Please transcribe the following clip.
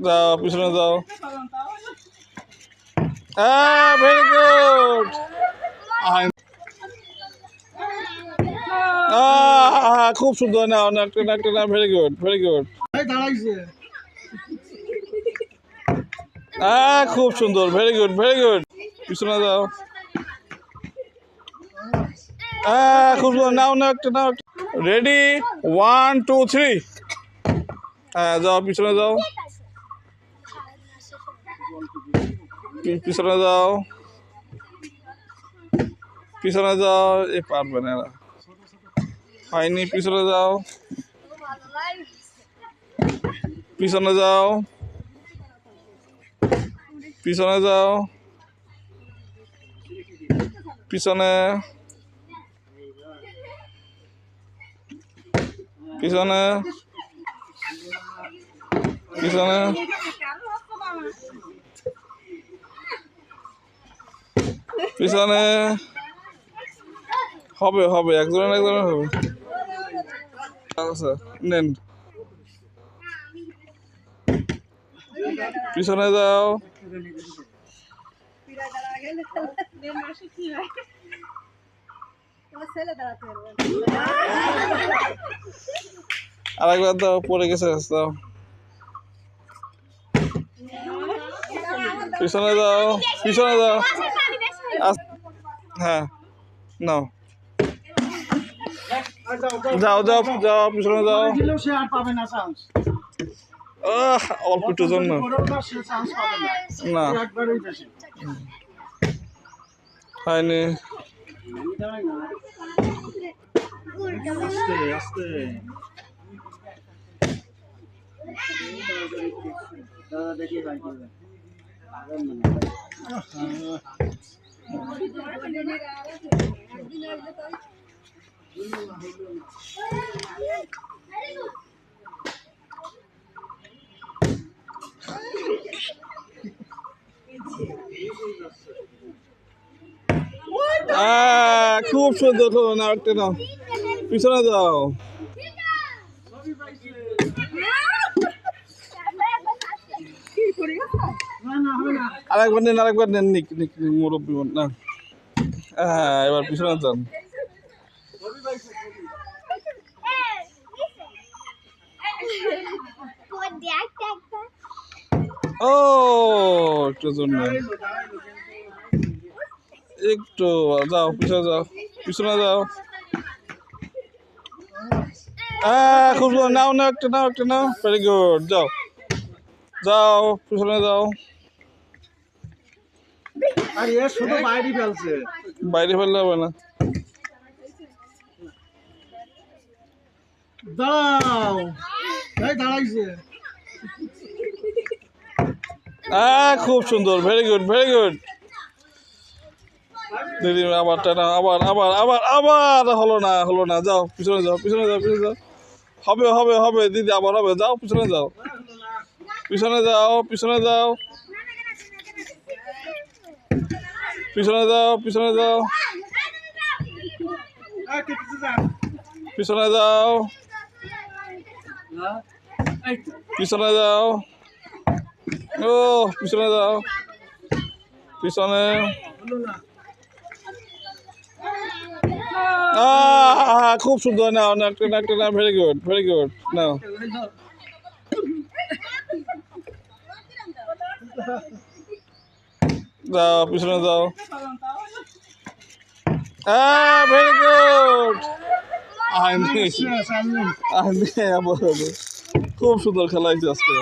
যাও পিছনে যাও। হ্যাঁ ভেরি গুড। খুব সুন্দর। না একটা না ভেরি গুড ভেরি গুড। খুব সুন্দর ভেরি গুড ভেরি গুড। পিছনে যাও। খুব সুন্দর। নাও না একটা নাও। রেডি 1 2 3। হ্যাঁ যাও পিছনে যাও। পিছনে যাও পিছনে যাও। এ পারবে না এরা। হয়নি। পিছনে যাও পিছনে যাও পিছনে যাও পিছনে পিছনে পিছনে পিছনে। হবে হবে একজনের হবে। আচ্ছা নেন। পিছনে যাও। আরেকবার দাও পড়ে গেছে দাও। পিছনে যাও পিছনে যাও। হ্যাঁ নাও যাও যাও যাও পিছনে যাও। অল্প একটু জন্য না হয়নি। খুব সুন্দর। না একটা নাও পিছনে যাও। আরেকবার নেন নিক নিক মুরব্বী না। হ্যাঁ এবার পিছনে যান। ও একটু জন্য একটু যাও পিছনে যাও পিছনে যাও। খুব সুন্দর। নাও না একটা নাও ভেরি গুড। যাও যাও পিছনে যাও। বাইরে ফেললে হবে না। খুব সুন্দর ভেরি গুড ভেরি গুড। দিদি আবার টানা আবার আবার আবার আবার হলো না। যাও পিছনে যাও পিছনে যাও পিছনে যাও। হবে হবে হবে দিদি আবার হবে। যাও পিছনে যাও পিছনে যাও পিছনে যাও পিছনে যাও পিছনে যাও পিছনে যাও পিছনে যাও। ও পিছনে যাও পিছনে। খুব সুন্দর। নাও না একটা না ভেরি গুড ভেরি গুড। নাও যাও পিছনে যাও। Very good. খুব সুন্দর খেলা হয়েছে আজকে।